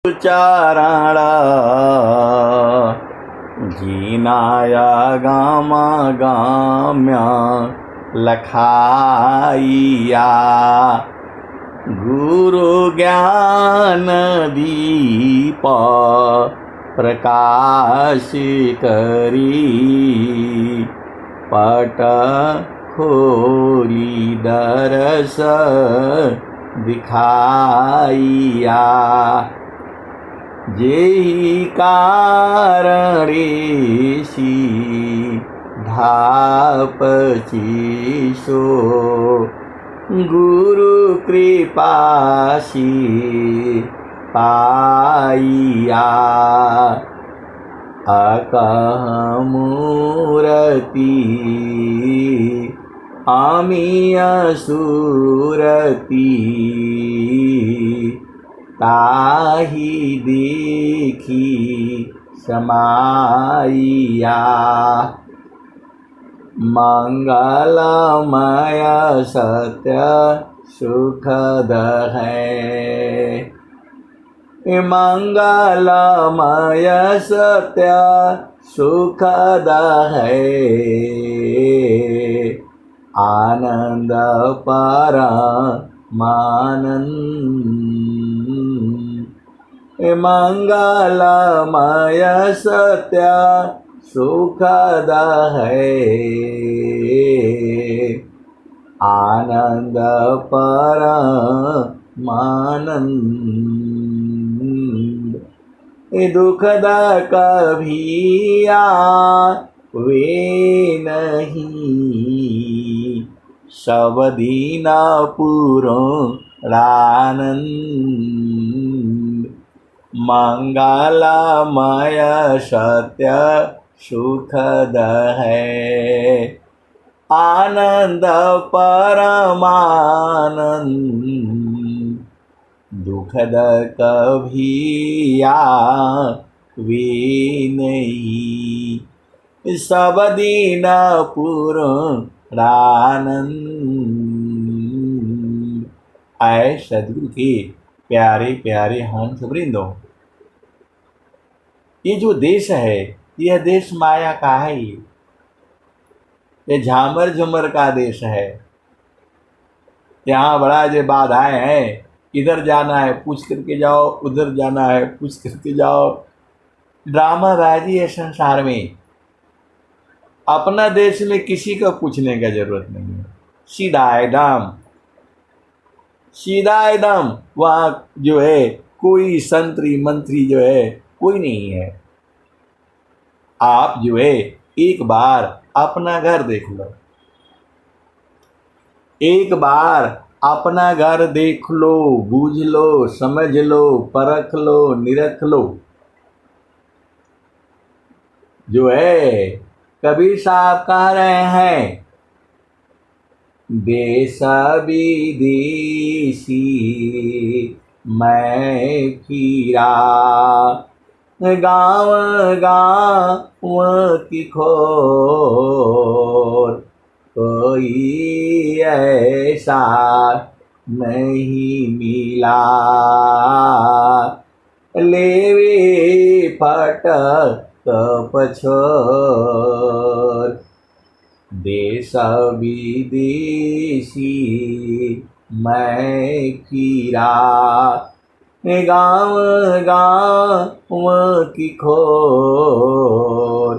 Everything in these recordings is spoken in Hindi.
उच्चारणा जीनाया गामा गाम्या लखाइया गुरु ज्ञान दीप प्रकाश करी पट खोली दरस दिखाइया जेहि कारणेसी धापचिसो गुरु कृपासी पाइया अकह मूरति अमीय सुरति ताहि देखी समाइया मंगलमय सत्य सुखद है मंगलमय सत्य सुखद है आनंद परमानंद मंगलमय सत्य सुखद है आनंद परमानंद दुखद कभी वे नहीं सब दीन पूर्णानंद मंगलमय सत्य सुखद है आनंद परमानंद दुखद कभी वे नहीं सब दीन पूर्णानंद। आए सदगुरु के प्यारे प्यारे हंस वृंदो, ये जो देश है यह देश माया का है। ये झामर झुमर का देश है। यहाँ बड़ा जो बाधाएं हैं, इधर जाना है पूछ करके जाओ, उधर जाना है पूछ करके जाओ। ड्रामाबाजी है संसार में। अपना देश में किसी को पूछने का जरूरत नहीं है। सीधा एकदम वहाँ जो है कोई संतरी मंत्री जो है कोई नहीं है। आप जो है एक बार अपना घर देख लो, एक बार अपना घर देख लो, बूझ लो, समझ लो, परख लो, निरख लो। जो है कबीर साहब कह रहे हैं, देश विदेशी मैं फिरा, गाँव गाँव की खोर कोई ऐसा नहीं मिला। लेवे फटक पछोर देश विदेशी मैं फिरा, गाँव गाँव की खोर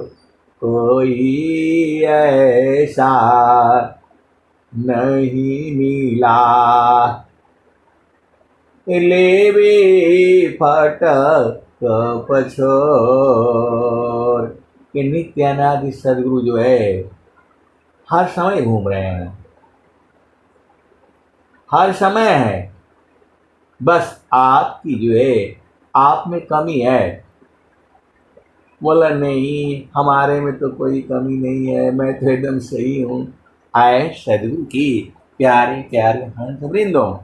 कोई ऐसा नहीं मिला। लेवे फटक पछोर। कि नित्यानादि सदगुरु जो है हर समय घूम रहे हैं, हर समय है। बस आपकी जो है आप में कमी है। बोला नहीं हमारे में तो कोई कमी नहीं है, मैं तो एकदम सही हूँ। आए सदगुरु की प्यारे प्यारे हंस वृंदो,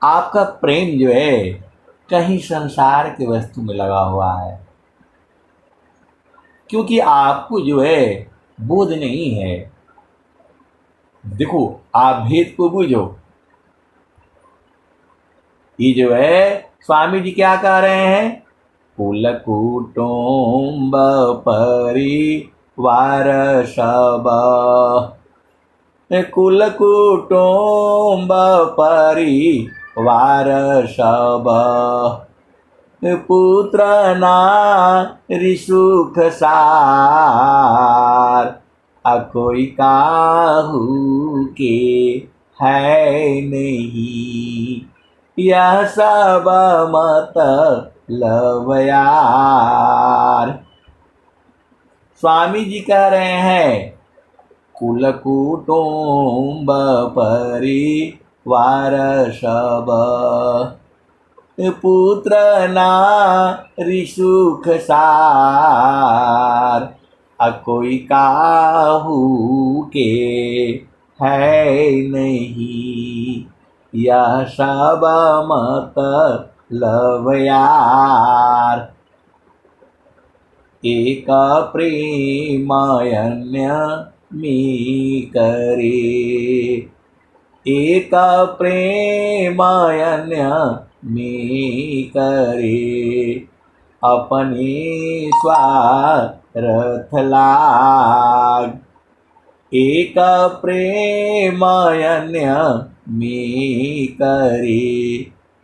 आपका प्रेम जो है कहीं संसार की वस्तु में लगा हुआ है, क्योंकि आपको जो है बोध नहीं है। देखो आप भेद को बूझो, ये जो है स्वामी जी क्या कह रहे हैं? कुल कुटुंब परिवार सब, कुल कुटुंब परिवार सब, पुत्र नारी सुख सार, कोई काहू के है नहीं, यह सब मतलब यार। स्वामी जी कह रहे हैं कुल कुटुंब परिवार सब, पुत्र नारी सुख सार, कोई काहू के है नहीं, यह सब मतलब यार। एक प्रेम अन्य करे, एक प्रेम अन्य करे, अपने स्वार्थ लाग, एक प्रेम अन्य करे,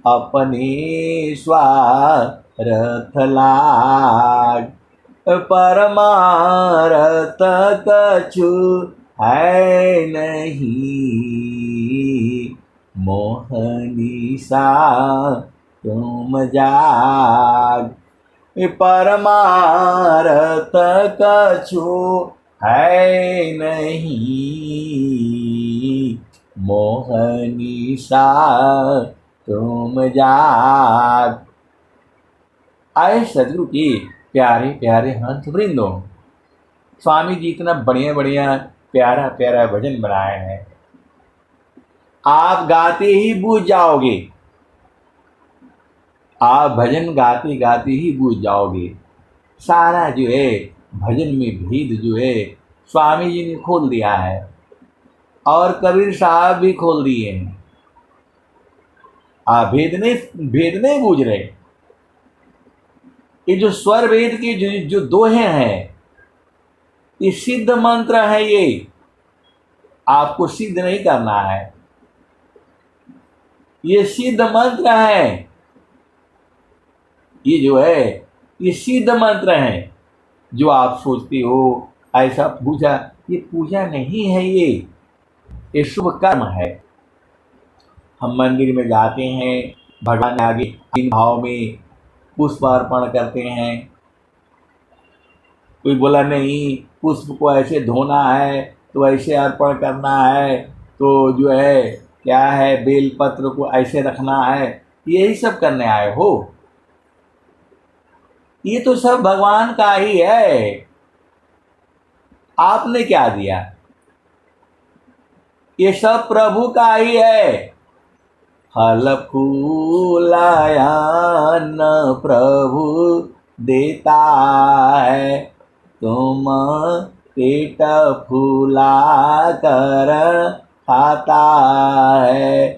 अपने स्वार्थ लाग, परमार्थ कछु है नहीं, मोहनी सा तुम जाग, परमार्थ कछु है नहीं, मोहनी सा तुम जाग। आए सदगुरु की प्यारे प्यारे हंस वृंदों, स्वामी जी इतना बढ़िया बढ़िया प्यारा प्यारा भजन बनाए हैं, आप गाते ही बूझ जाओगे, आप भजन गाते गाते ही बूझ जाओगे। सारा जो है भजन में भेद जो है स्वामी जी ने खोल दिया है और कबीर साहब भी खोल दिए हैं। आप भेद नहीं बूझ रहे। ये जो स्वर वेद के जो दोहे हैं, ये सिद्ध मंत्र है, ये आपको सिद्ध नहीं करना है, ये सिद्ध मंत्र है, ये जो है ये सिद्ध मंत्र है। जो आप सोचते हो ऐसा पूजा, ये पूजा नहीं है, ये शुभ कर्म है। हम मंदिर में जाते हैं, भगवान आगे इन भाव में पुष्प अर्पण करते हैं। कोई बोला नहीं पुष्प को ऐसे धोना है तो ऐसे अर्पण करना है, तो जो है क्या है बेल पत्र को ऐसे रखना है, यही सब करने आए हो। ये तो सब भगवान का ही है, आपने क्या दिया? ये सब प्रभु का ही है। फल फूलायन प्रभु देता है, तुम पेट फूला कर खाता है।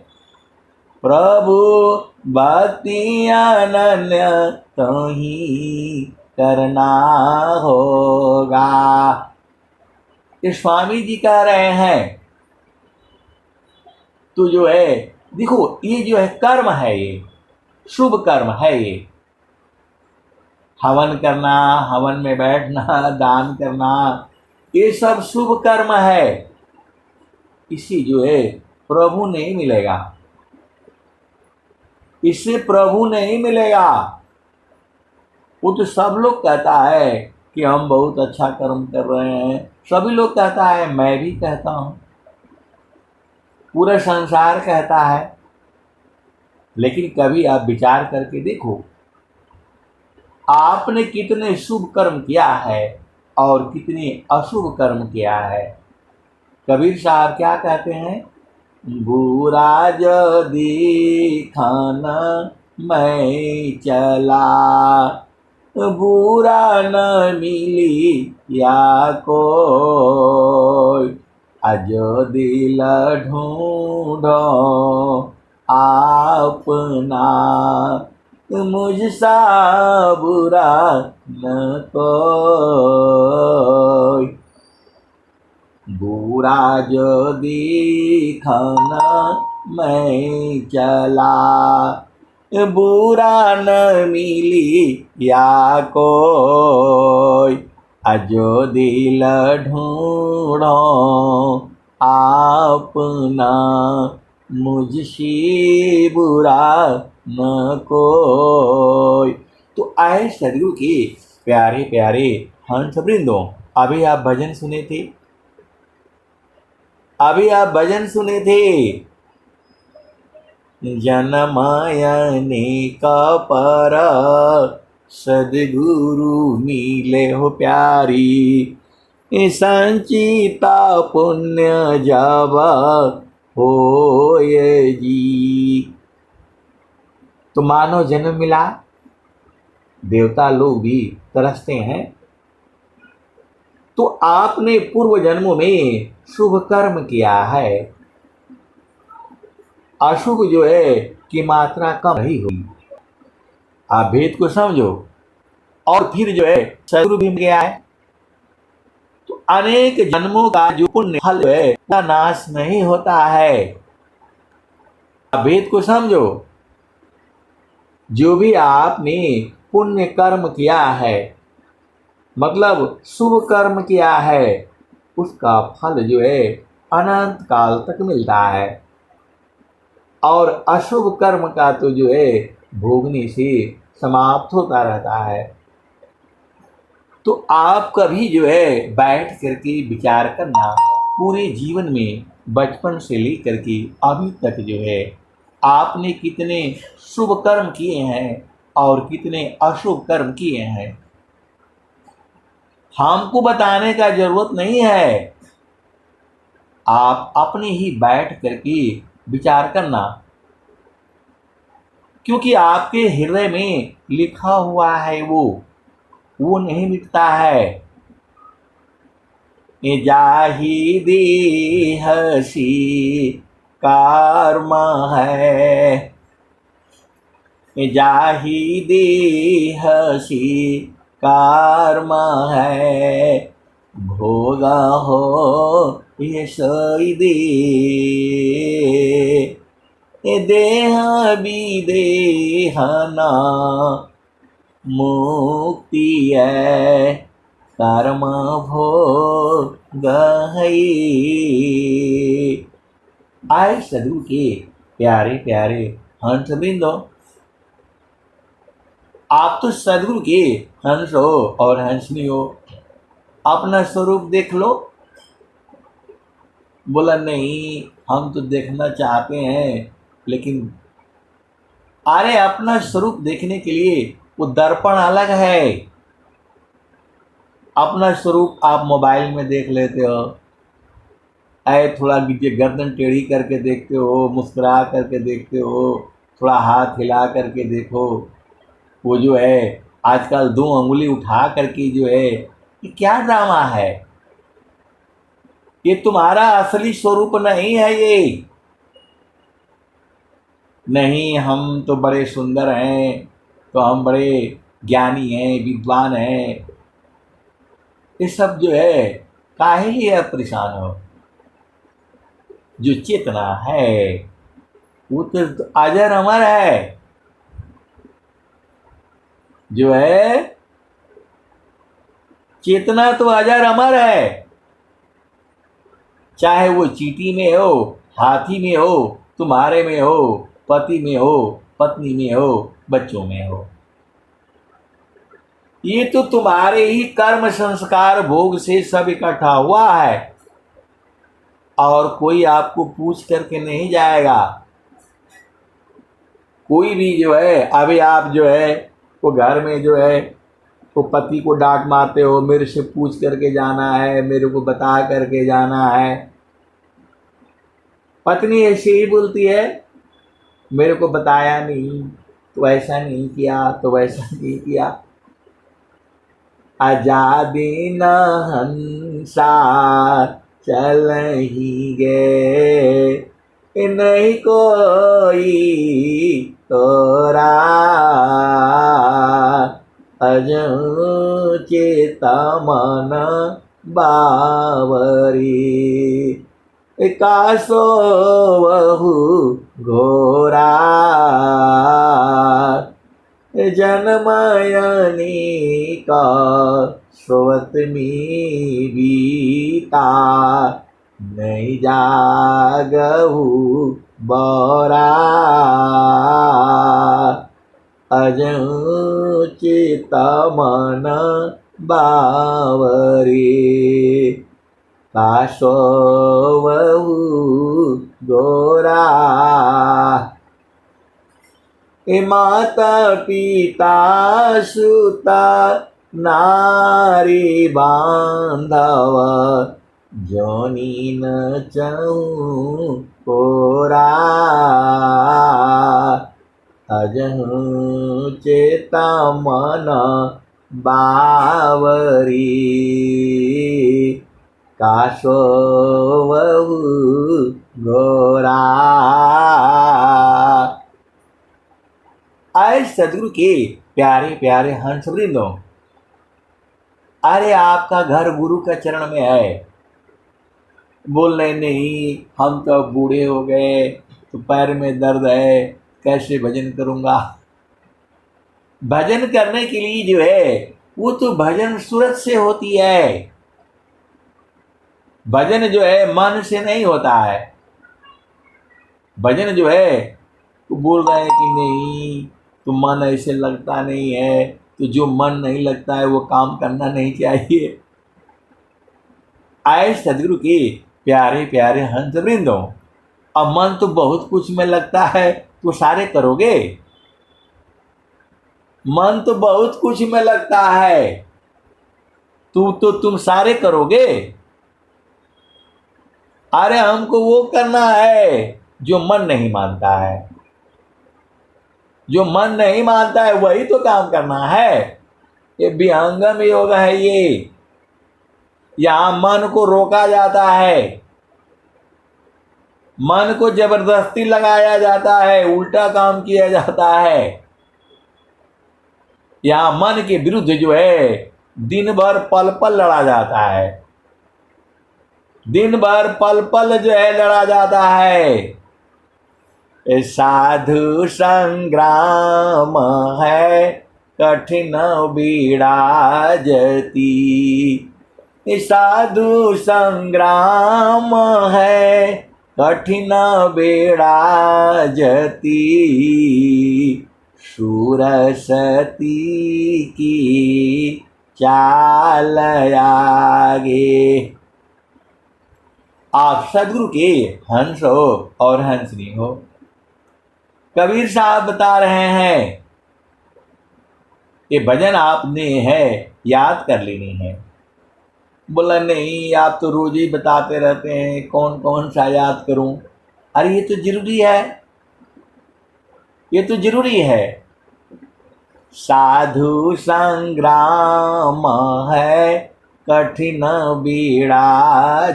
प्रभु भक्ति अनन्य तो ही करना होगा। ये स्वामी जी कह रहे हैं। तो जो है देखो, ये जो है कर्म है, ये शुभ कर्म है। ये हवन करना, हवन में बैठना, दान करना, ये सब शुभ कर्म है। इसी जो है प्रभु नहीं मिलेगा, इससे प्रभु नहीं मिलेगा। वो तो सब लोग कहता है कि हम बहुत अच्छा कर्म कर रहे हैं, सभी लोग कहता है, मैं भी कहता हूं, पूरा संसार कहता है। लेकिन कभी आप विचार करके देखो, आपने कितने शुभ कर्म किया है और कितने अशुभ कर्म किया है। कबीर साहब क्या कहते हैं? बुरा जो दिखाना मैं चला, बुरा न मिली या कोई, अजो दिल ढूंढो अपना, मुझसा बुरा न कोई। बुरा जो दिखाना मैं चला, बुरा न मिली या कोई। अजो दिल ढूंढो आपना, मुझसे बुरा न कोई। तो आए सदगुरु के प्यारे प्यारे हंस वृंदों, अभी आप भजन सुने थे, अभी आप भजन सुने थे। जनमायने का पर सदगुरु मिले हो प्यारी, संचिता पुण्य जब होए जी। तो मानव जन्म मिला, देवता लोग भी तरसते हैं। तो आपने पूर्व जन्मों में शुभ कर्म किया है, अशुभ जो है की मात्रा कम नहीं हुई। आप भेद को समझो। और फिर जो है सदगुरु भी गया है, तो अनेक जन्मों का जो पुण्य फल है वह नाश नहीं होता है। आप भेद को समझो। जो भी आपने पुण्य कर्म किया है, मतलब शुभ कर्म किया है, उसका फल जो है अनंत काल तक मिलता है। और अशुभ कर्म का तो जो है भोगने से समाप्त होता रहता है। तो आप कभी जो है बैठ करके विचार करना, पूरे जीवन में बचपन से लेकर के अभी तक जो है आपने कितने शुभ कर्म किए हैं और कितने अशुभ कर्म किए हैं। हमको बताने का जरूरत नहीं है, आप अपने ही बैठ करके विचार करना, क्योंकि आपके हृदय में लिखा हुआ है वो नहीं मिटता है। जाहिदी हसी कर्म है, जाहिदी हसी कर्म है, भोगा हो ये सईदी। देह विदेहना मुक्ति है, कर्म भोग है। आए सदगुरु के प्यारे प्यारे हंस वृंदो, आप तो सदगुरु के हंस हो और हंसनी हो, अपना स्वरूप देख लो। बोला नहीं, हम तो देखना चाहते हैं, लेकिन अरे अपना स्वरूप देखने के लिए वो दर्पण अलग है। अपना स्वरूप आप मोबाइल में देख लेते हो, ऐ थोड़ा गर्दन टेढ़ी करके देखते हो, मुस्कुरा करके देखते हो, थोड़ा हाथ हिला करके देखो। वो जो है आजकल 2 अंगुली उठा करके जो है, ये क्या ड्रामा है? ये तुम्हारा असली स्वरूप नहीं है। ये नहीं, हम तो बड़े सुंदर हैं, तो हम बड़े ज्ञानी हैं, विद्वान हैं, ये सब जो है काहे लिए परेशान हो? जो चेतना है वो तो अजर अमर है, जो है चेतना तो अजर अमर है। चाहे वो चींटी में हो, हाथी में हो, तुम्हारे में हो, पति में हो, पत्नी में हो, बच्चों में हो, ये तो तुम्हारे ही कर्म संस्कार भोग से सब इकट्ठा हुआ है, और कोई आपको पूछ करके नहीं जाएगा। कोई भी जो है, अभी आप जो है वो घर में जो है वो पति को डांट मारते हो, मेरे से पूछ करके जाना है, मेरे को बता करके जाना है। पत्नी ऐसे ही बोलती है, मेरे को बताया नहीं, तो ऐसा नहीं किया, तो वैसा नहीं किया। आजादी न हंसा चल ही गए, नहीं कोई तोरा अजं चेता मन बावरी कासो वहु घोरा जनमयनी का सोवत में बीता नहीं जागहु बौरा अजं चिता मन बावरी कासो वहु गोरा माता पिता सुता नारी बांधव जोनी न चहु कोरा अजहु चेता मन बावरी कासो वहु गोरा। आए सदगुरु के प्यारे प्यारे हंस वृंदों, अरे आपका घर गुरु का चरण में है। बोल रहे नहीं, हम तो बूढ़े हो गए, तो पैर में दर्द है, कैसे भजन करूंगा। भजन करने के लिए जो है वो तो भजन सूरत से होती है। भजन जो है मन से नहीं होता है। भजन जो है वो बोल रहे हैं कि नहीं, तो मन ऐसे लगता नहीं है, तो जो मन नहीं लगता है वो काम करना नहीं चाहिए। आए सदगुरु के प्यारे प्यारे हंस वृंदों, अब मन तो बहुत कुछ में लगता है, तो सारे करोगे। मन तो बहुत कुछ में लगता है, तुम सारे करोगे। अरे हमको वो करना है जो मन नहीं मानता है। जो मन नहीं मानता है वही तो काम करना है। ये विहंगम योग है। ये यहां मन को रोका जाता है, मन को जबरदस्ती लगाया जाता है, उल्टा काम किया जाता है। यहां मन के विरुद्ध जो है दिन भर पल पल लड़ा जाता है। दिन भर पल पल जो है लड़ा जाता है। साधु संग्राम है कठिन बीड़ाजती। साधु संग्राम है कठिन बीड़ाजती। सुरसती की चाल आगे। आप सदगुरु के हंस हो और हंसनी हो। कबीर साहब बता रहे हैं कि भजन आपने है याद कर लेनी है। बोला नहीं, आप तो रोज ही बताते रहते हैं, कौन कौन सा याद करूं। अरे ये तो जरूरी है, ये तो जरूरी है। साधु संग्राम है कठिन बीड़ाजती।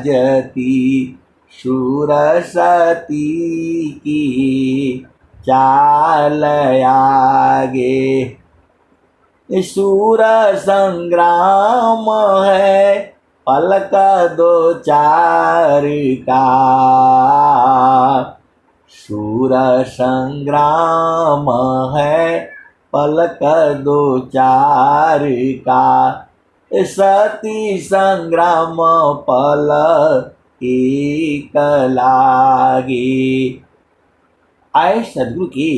सुरसती की चाल आगे। सूर संग्राम है पलक दो चार का। सूर संग्राम है पलक दो चार का। सती संग्राम पल एक लागे। आए सदगुरु के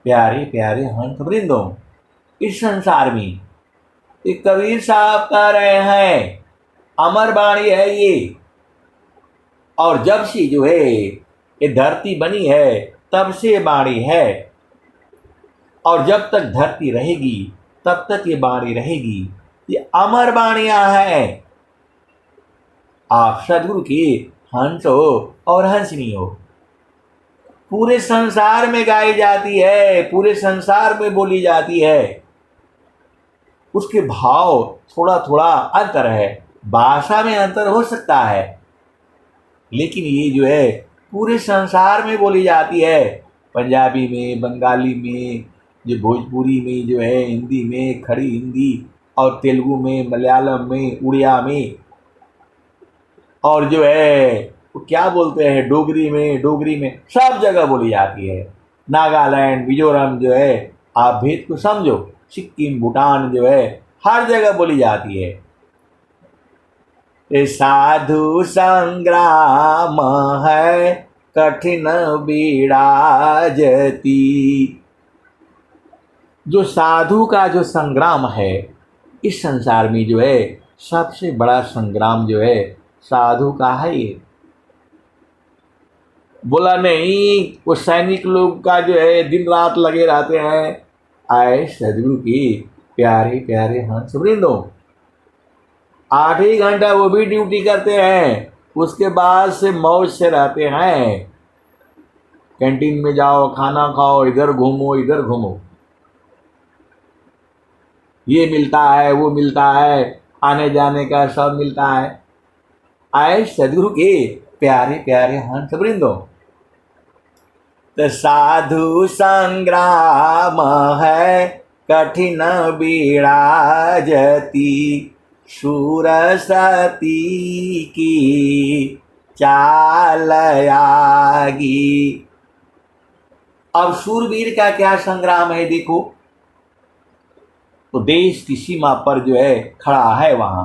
प्यारे प्यारे हंस वृंदों, इस संसार में ये कबीर साहब कह रहे हैं, अमर वाणी है ये। और जब से जो है ये धरती बनी है तब से वाणी है, और जब तक धरती रहेगी तब तक ये वाणी रहेगी। ये अमर वाणियां हैं। आप सदगुरु के हंस हो और हंसनी हो। पूरे संसार में गाई जाती है, पूरे संसार में बोली जाती है। उसके भाव थोड़ा थोड़ा अंतर है, भाषा में अंतर हो सकता है, लेकिन ये जो है पूरे संसार में बोली जाती है। पंजाबी में, बंगाली में, जो भोजपुरी में, जो है हिंदी में, खड़ी हिंदी, और तेलुगु में, मलयालम में, उड़िया में, और जो है वो क्या बोलते हैं डोगरी में सब जगह बोली जाती है। नागालैंड, मिजोरम जो है, आप भेद को समझो, सिक्किम, भूटान जो है, हर जगह बोली जाती है। ये साधु संग्राम है कठिन बिराजती। जो साधु का जो संग्राम है इस संसार में जो है सबसे बड़ा संग्राम जो है साधु का है। ये बोला नहीं, वो सैनिक लोग का जो है दिन रात लगे रहते हैं। आए सदगुरु की प्यारे प्यारे हंस वृंदो, 8 ही घंटा वो भी ड्यूटी करते हैं, उसके बाद से मौज से रहते हैं। कैंटीन में जाओ, खाना खाओ, इधर घूमो इधर घूमो, ये मिलता है वो मिलता है, आने जाने का सब मिलता है। आए सदगुरु के प्यारे प्यारे हंस वृंदो, तो साधु संग्राम है कठिन बिराजती, शूर सती की चाल आगी। अब शूरवीर का क्या संग्राम है देखो, तो देश की सीमा पर जो है खड़ा है वहां,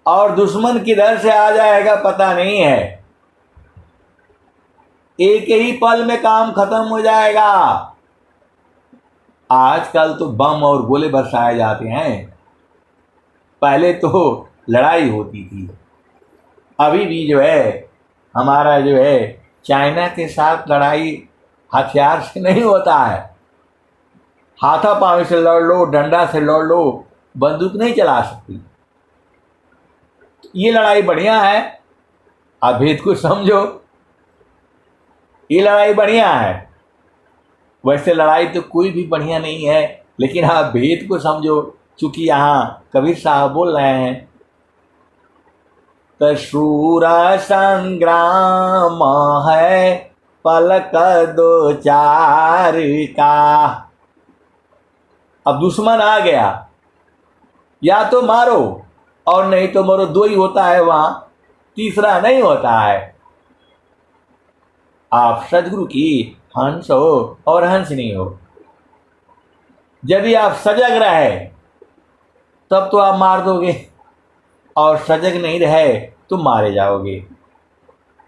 और दुश्मन किधर से आ जाएगा पता नहीं है। एक ही पल में काम खत्म हो जाएगा। आजकल तो बम और गोले बरसाए जाते हैं, पहले तो लड़ाई होती थी। अभी भी जो है हमारा जो है चाइना के साथ लड़ाई हथियार से नहीं होता है, हाथापाई से लड़ लो, डंडा से लड़ लो, बंदूक नहीं चला सकती। ये लड़ाई बढ़िया है, आप भेद को समझो, ये लड़ाई बढ़िया है। वैसे लड़ाई तो कोई भी बढ़िया नहीं है, लेकिन आप भेद को समझो, चूंकि यहाँ कबीर साहब बोल रहे हैं, तो शूर संग्राम है पलक दो चार का। अब दुश्मन आ गया, या तो मारो और नहीं तो मरो, दो ही होता है वहां, तीसरा नहीं होता है। आप सदगुरु की हंस हो और हंसनी हो। यदि आप सजग रहे तब तो आप मार दोगे, और सजग नहीं रहे तो मारे जाओगे।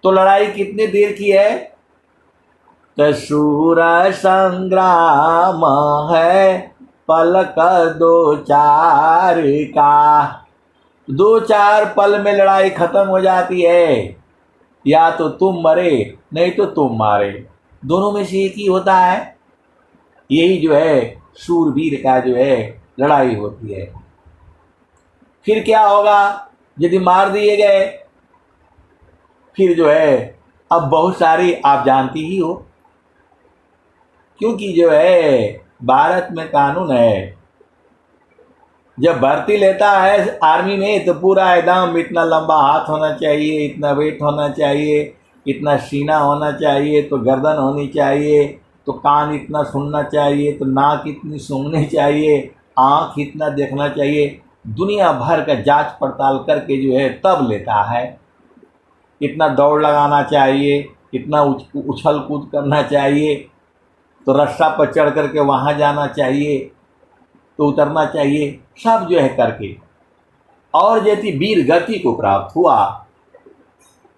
तो लड़ाई कितने देर की है, तो शूर संग्राम है पलक दो चार का। 2-4 पल में लड़ाई खत्म हो जाती है, या तो तुम मरे नहीं तो तुम मारे, दोनों में से एक ही होता है। यही जो है शूरवीर का जो है लड़ाई होती है। फिर क्या होगा यदि मार दिए गए, फिर जो है अब बहुत सारी आप जानती ही हो, क्योंकि जो है भारत में कानून है, जब भर्ती लेता है आर्मी में तो पूरा एकदम इतना लंबा हाथ होना चाहिए, इतना वेट होना चाहिए, इतना सीना होना चाहिए, तो गर्दन होनी चाहिए, तो कान इतना सुनना चाहिए, तो नाक इतनी सूंघनी चाहिए, आँख इतना देखना चाहिए। दुनिया भर का जांच पड़ताल करके जो है तब लेता है। इतना दौड़ लगाना चाहिए, इतना उछल कूद करना चाहिए, तो रस्सा पर चढ़ करके वहाँ जाना चाहिए, तो उतरना चाहिए, सब जो है करके। और यदि वीर गति को प्राप्त हुआ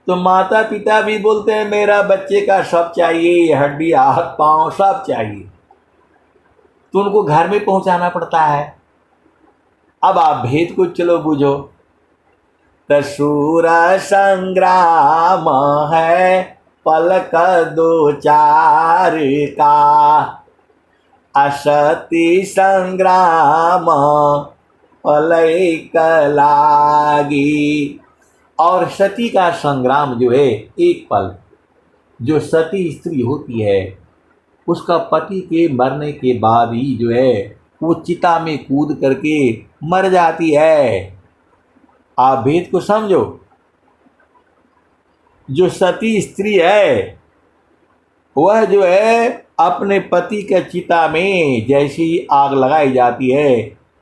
तो माता पिता भी बोलते हैं मेरा बच्चे का सब चाहिए, हड्डी हाथ पांव सब चाहिए, तो उनको घर में पहुंचाना पड़ता है। अब आप भेद को चलो बुझो, तो शूर संग्राम है पलक दो चार का, असति संग्राम पलक लागी। और सती का संग्राम जो है एक पल, जो सती स्त्री होती है उसका पति के मरने के बाद ही जो है वो चिता में कूद करके मर जाती है। आप भेद को समझो, जो सती स्त्री है वह जो है अपने पति के चिता में जैसे ही आग लगाई जाती है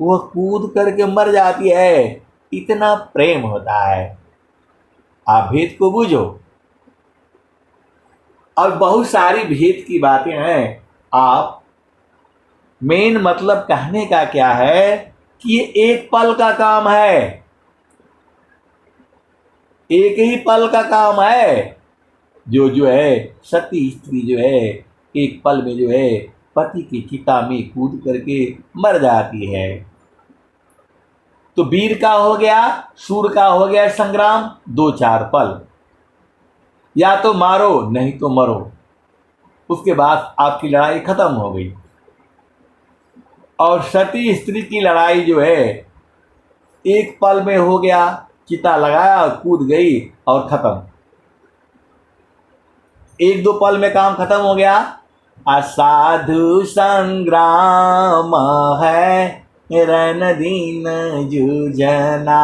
वह कूद करके मर जाती है। इतना प्रेम होता है। आप भेद को बूझो। और बहुत सारी भेद की बातें हैं। आप मेन मतलब कहने का क्या है कि ये एक पल का काम है, एक ही पल का काम है। जो है सती स्त्री जो है एक पल में जो है पति की चिता में कूद करके मर जाती है। तो वीर का हो गया, सूर का हो गया संग्राम, 2-4 पल, या तो मारो नहीं तो मरो, उसके बाद आपकी लड़ाई खत्म हो गई। और सती स्त्री की लड़ाई जो है एक पल में हो गया, चिता लगाया, कूद गई और खत्म। 1-2 पल में काम खत्म हो गया। असाधु संग्राम है रन दिन जूझना।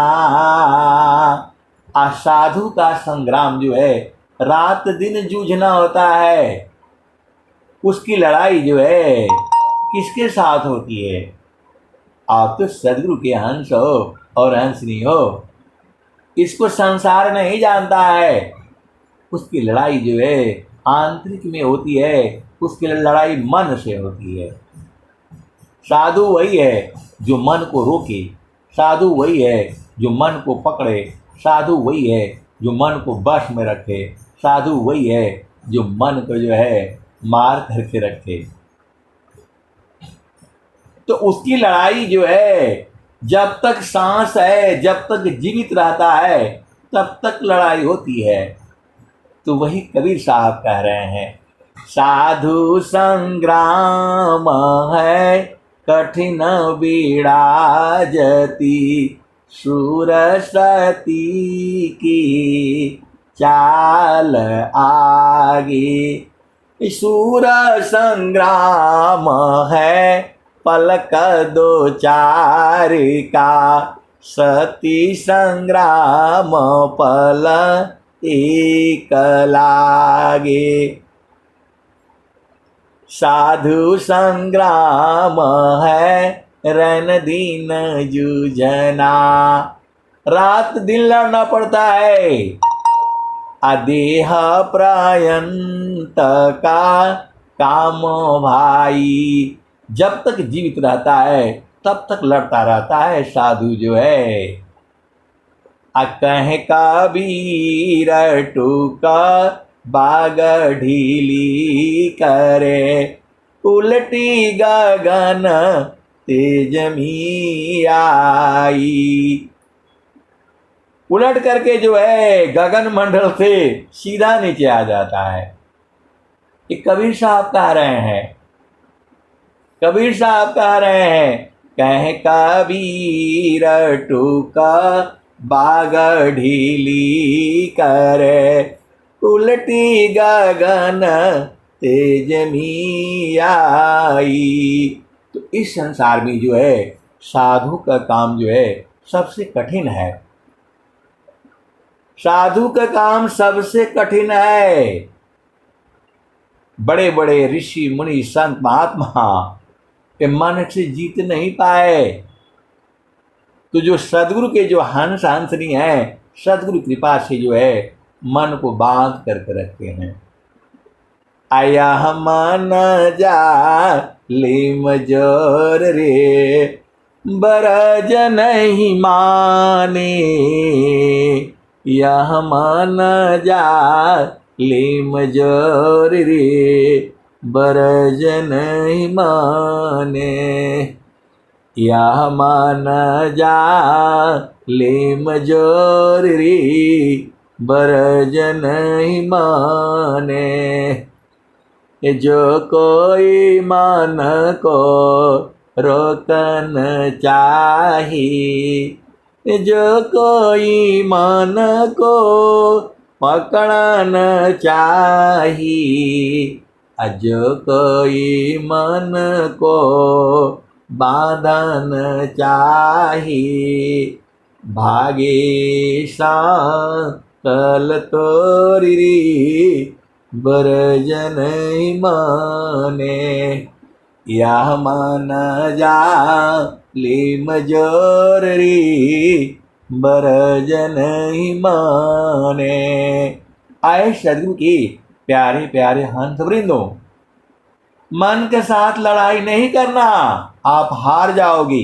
असाधु का संग्राम जो है रात दिन जूझना होता है। उसकी लड़ाई जो है किसके साथ होती है? आप तो सदगुरु के हंस हो और हंसनी हो, इसको संसार नहीं जानता है। उसकी लड़ाई जो है आंतरिक में होती है, उसकी लड़ाई मन से होती है। साधु वही है जो मन को रोके, साधु वही है जो मन को पकड़े, साधु वही है जो मन को वश में रखे, साधु वही है जो मन को जो है मार करके रखे। तो उसकी लड़ाई जो है जब तक सांस है, जब तक जीवित रहता है तब तक लड़ाई होती है। तो वही कबीर साहब कह रहे हैं, साधु संग्राम है कठिन बिराजती, सुरसती की चाल आगे। सूर संग्राम है पलक 2-4 का, सती संग्राम पल एक लागे। साधु संग्राम है रन दिन जूझना। रात दिन लड़ना पड़ता है। अदेह प्रायंत का काम भाई, जब तक जीवित रहता है तब तक लड़ता रहता है साधु जो है। कह कबीर टूका बाग ढीली करे, उलटी गगन तेज मी आई। उलट करके जो है गगन मंडल से सीधा नीचे आ जाता है। ये कबीर साहब कह रहे हैं, कबीर साहब कह रहे हैं, कह कबीर टूका बाग ढीली करे, उलटी गगन तेज मी आई। तो इस संसार में जो है साधु का काम जो है सबसे कठिन है। साधु का काम सबसे कठिन है। बड़े बड़े ऋषि मुनि संत महात्मा के मन से जीत नहीं पाए। तो जो सदगुरु के जो हंस हंसनी है, सदगुरु कृपा से जो है मन को बांध करके रखते हैं। आया मन जा लिम जोर रे, बरज नहीं माने, यह मन जा लिम जोर रे, बरज नहीं माने, यह मन जा लिम जोर रे, बरज नहीं माने। जो कोई मन को रोकन चाहिए, जो कोई मन को पकड़न चाहिए, जो कोई मन को बांधन चाहिए, भागे सा कल तोरी बरज नहीं माने, यह मान जा लीम जोरी, बरज नहीं माने। आए सदगुरु की प्यारे प्यारे हंस वृंदों, मन के साथ लड़ाई नहीं करना, आप हार जाओगी।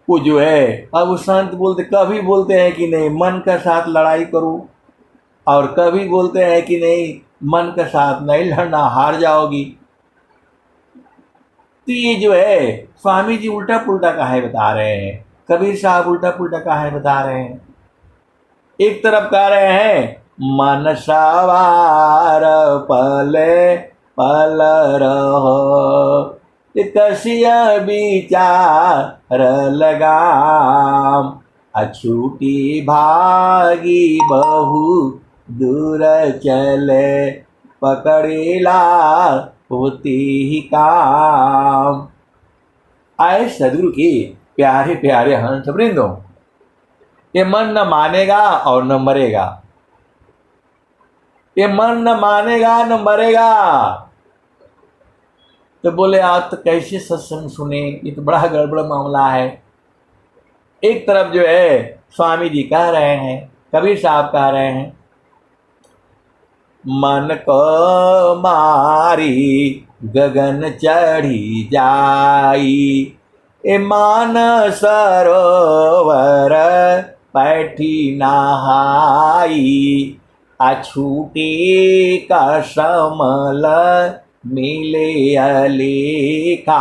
वो जो है, अब वो संत बोलते, कभी बोलते हैं कि नहीं मन के साथ लड़ाई करो, और कभी बोलते हैं कि नहीं मन के साथ नहीं लड़ना, हार जाओगी। तो ये जो है स्वामी जी उल्टा पुल्टा काहे बता रहे हैं, कबीर साहब उल्टा पुल्टा काहे बता रहे हैं। एक तरफ कह रहे हैं मन सवार पले पल रहो, कसिया विचार लगाम, अछूटी भागी बहु दूर चले, पकड़ेला होती ही काम। आए सदगुरु की प्यारे प्यारे हंस वृंदों, ये मन न मानेगा और न मरेगा, ये मन न मानेगा न मरेगा। तो बोले आप तो कैसे सत्संग सुने, ये तो बड़ा गड़बड़ मामला है। एक तरफ जो है स्वामी जी कह रहे हैं, कबीर साहब कह रहे हैं, मन को मारी गगन चढ़ी जाई, ए मान सरोवर बैठी नहाई, अछूटी कसमल मिले अलेखा,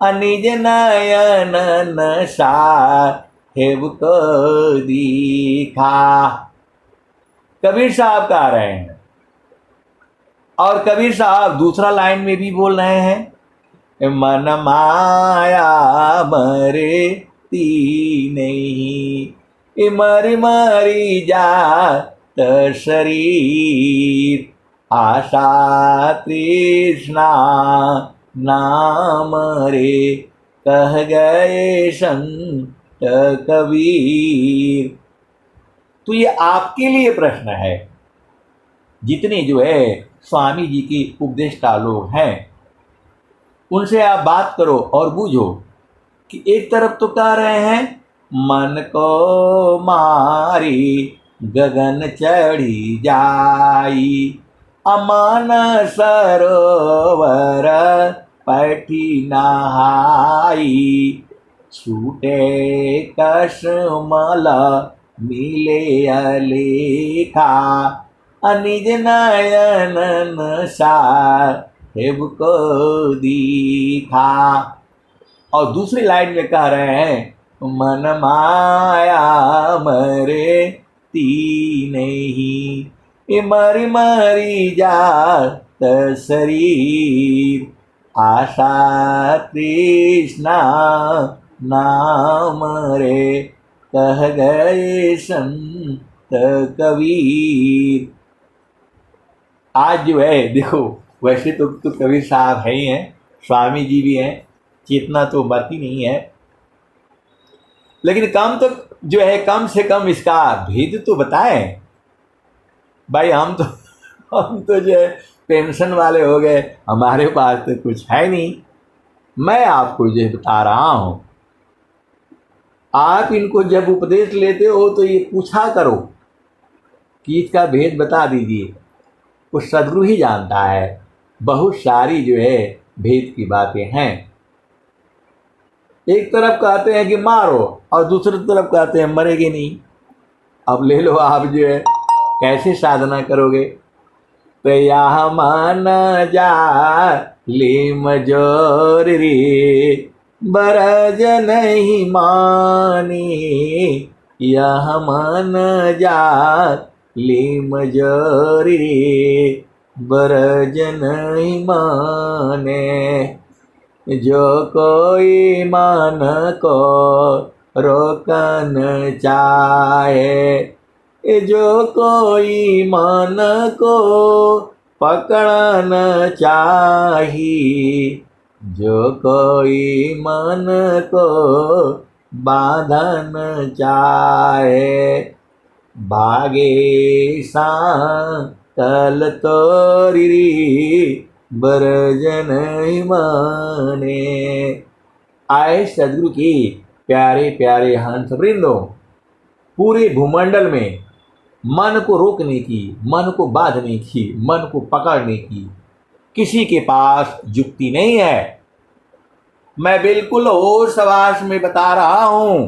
अनिज नयन नशा हेव को दीखा। कबीर साहब कह रहे हैं, और कबीर साहब दूसरा लाइन में भी बोल रहे हैं, मन माया मरे ती नहीं, मरी मरी जात शरीर, आशा तृष्णा नाम रे, कह गए संत कबीर। तो ये आपके लिए प्रश्न है, जितने जो है स्वामी जी की उपदेष्टा लोग हैं उनसे आप बात करो और बूझो कि एक तरफ तो कह रहे हैं मन को मारी गगन चढ़ी जाई, अमान सरोवर बैठी नहाई, छूटे कसमल मिले अलेखा, अनिज नयन नशा हेव को दीखा। और दूसरी लाइन में कह रहे हैं मन माया मरे ती नहीं, मरी मरी जात शरीर, आशा तृष्णा नाम रे, कह गए संत कबीर। आज जो है देखो, वैसे तो कबीर साहब है ही हैं, स्वामी जी भी हैं, चेतना तो मरती नहीं है, लेकिन कम तो जो है कम से कम इसका भेद तो बताएं भाई। हम तो जो है पेंशन वाले हो गए, हमारे पास तो कुछ है नहीं। मैं आपको जो बता रहा हूँ, आप इनको जब उपदेश लेते हो तो ये पूछा करो कि इसका भेद बता दीजिए, वो सदगुरु ही जानता है। बहुत सारी जो है भेद की बातें हैं। एक तरफ कहते हैं कि मारो और दूसरी तरफ कहते हैं मरेगे नहीं। अब ले लो आप जो है कैसे साधना करोगे। तो यह मान जा लीम जोर रे, बरज नहीं मानी, यह मान जा लीम जोर रे, बरज नहीं माने। जो कोई मन को रोकन चाहे, जो कोई मन को पकड़न चाही, जो कोई मन को बांधन चाहे, भागे सांकल तोरी बरज नहीं माने। आए सदगुरु की प्यारे प्यारे हंस वृंदों, पूरे भूमंडल में मन को रोकने की, मन को बांधने की, मन को पकड़ने की किसी के पास युक्ति नहीं है। मैं बिल्कुल होश हवास में बता रहा हूं।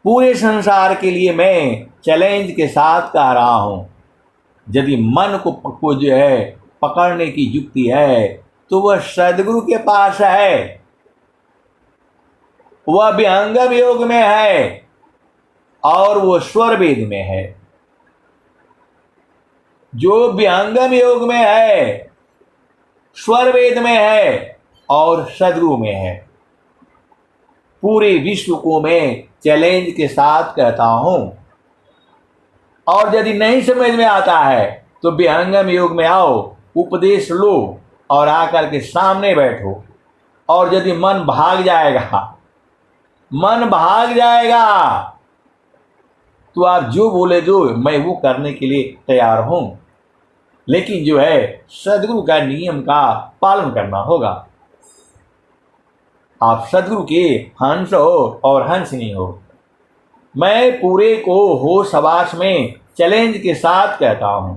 पूरे संसार के लिए मैं चैलेंज के साथ कह रहा हूं। यदि मन को जो है पकड़ने की युक्ति है तो वह सदगुरु के पास है। वह विहंगम योग में है और वो स्वर वेद में है। जो विहंगम योग में है, स्वर वेद में है और सदगुरु में है। पूरे विश्व को मैं चैलेंज के साथ कहता हूं। और यदि नहीं समझ में आता है तो विहंगम योग में आओ, उपदेश लो और आकर के सामने बैठो। और यदि मन भाग जाएगा तो आप जो बोले जो मैं वो करने के लिए तैयार हूं। लेकिन जो है सदगुरु का नियम का पालन करना होगा। आप सदगुरु के हंस हो और हंसनी हो। मैं पूरे को होश हवास में चैलेंज के साथ कहता हूं।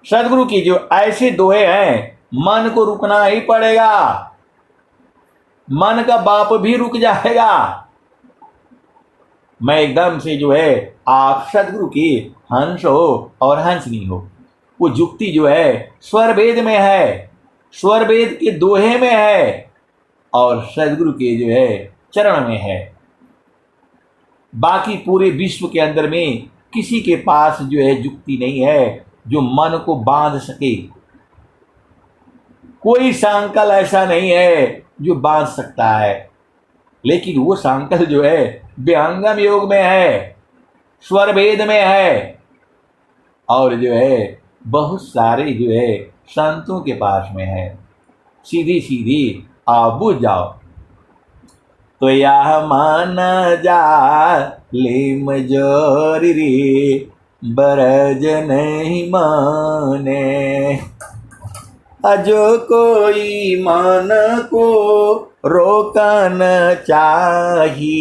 सदगुरु की जो ऐसे दोहे हैं, मन को रुकना ही पड़ेगा। मन का बाप भी रुक जाएगा। मैं एकदम से जो है आप सदगुरु की हंस हो और हंसनी हो। वो युक्ति जो है स्वर वेद में है, स्वर वेद के दोहे में है और सदगुरु के जो है चरण में है। बाकी पूरे विश्व के अंदर में किसी के पास जो है युक्ति नहीं है जो मन को बांध सके। कोई सांकल ऐसा नहीं है जो बांध सकता है। लेकिन वो सांकल जो है विहंगम योग में है, स्वर वेद में है और जो है बहुत सारे जो है संतों के पास में है। सीधी सीधी आप बुझ जाओ। तो यह मान जा लिम जोरी बरज नहीं माने। अजो कोई मन को रोकन चाही,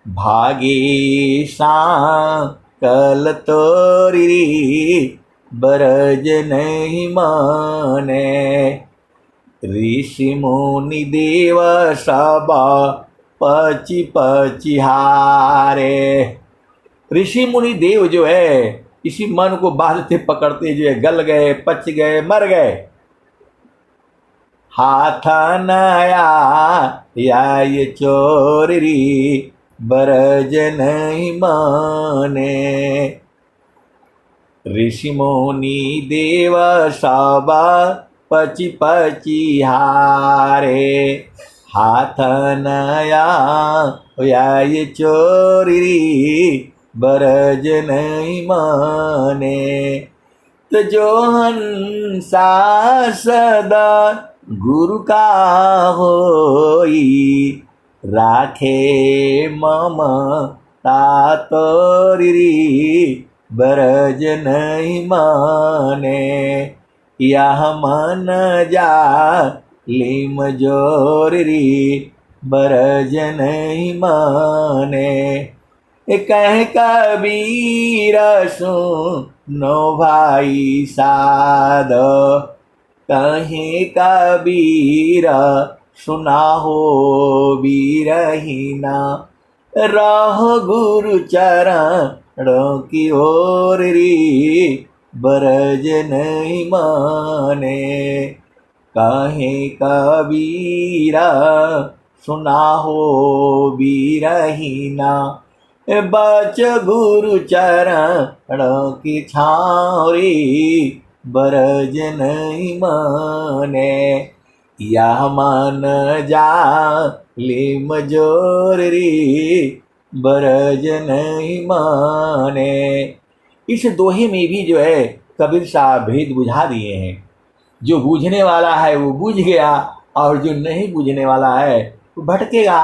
भागे सांकल तोरी बरज नहीं माने। ऋषि मुनि देव सब पची पची हारे। ऋषि मुनि देव जो है इसी मन को बांधते पकड़ते जो है गल गए, पच गए, मर गए। हाथ नया या ये चोरी बरज नहीं माने। ऋषि मुनि देव सब पची पची हारे। हाथ नया या ये चोरी बरज नहीं माने। तो जो हंसा सदा गुरु का होई, राखे ममता तोरी बरज नहीं माने। यह मन जा लिम जोरी बरज नहीं माने। कह कबीर सुनो भाई साध, कहे कबीर सुना हो बीरहीना। रह गुरु चरणों की ओर री बरज नहीं माने। कहे कबीरा सुना हो बीरहीना। बच गुरु चरणों की छावरी बरज नहीं माने। यह मन जा लिम जोरी बरज नहीं माने। इस दोहे में भी जो है कबीर साहब भेद बुझा दिए हैं। जो बूझने वाला है वो बूझ गया और जो नहीं बूझने वाला है वो भटकेगा।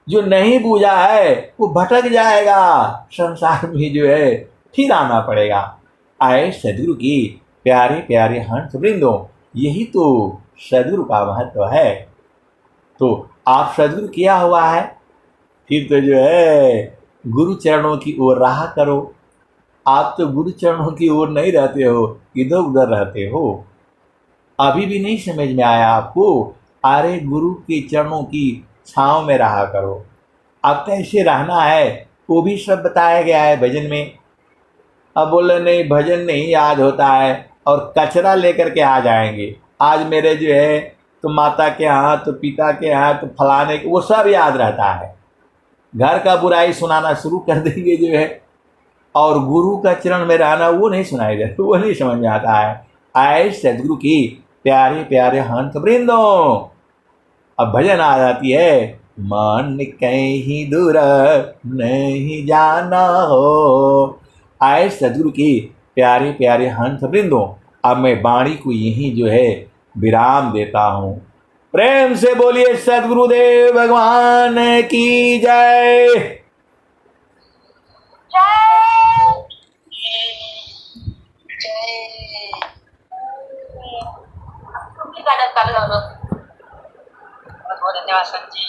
जो नहीं बूझा है वो भटक जाएगा, संसार में जो है फिर आना पड़ेगा। आए सदगुरु की प्यारे प्यारे हंस वृंदों, यही तो सदगुरु का महत्व है। तो आप सदगुरु किया हुआ है, फिर तो जो है गुरु चरणों की ओर राह करो। आप तो गुरु चरणों की ओर नहीं रहते हो, इधर उधर रहते हो। अभी भी नहीं समझ में आया आपको? अरे गुरु के चरणों की छांव में रहा करो। अब कैसे रहना है वो भी सब बताया गया है भजन में। अब बोले नहीं भजन नहीं याद होता है और कचरा लेकर के आ जाएंगे। आज मेरे जो है तो माता के यहाँ, तो पिता के यहाँ, तो फलाने के, वो सब याद रहता है। घर का बुराई सुनाना शुरू कर देंगे जो है, और गुरु का चरण में रहना वो नहीं सुनाई देता, वो नहीं समझ में आता है। आए सदगुरु की प्यारे प्यारे हंस वृंदों, अब भजन आ जाती है। मन कहीं दूर नहीं जाना हो। आए सदगुरु की प्यारे प्यारे हंस वृंदों, अब मैं वाणी को यहीं जो है विराम देता हूँ। प्रेम से बोलिए सदगुरुदेव भगवान की जय। Kita ada kalau बहुत बहुत धन्यवाद संजी।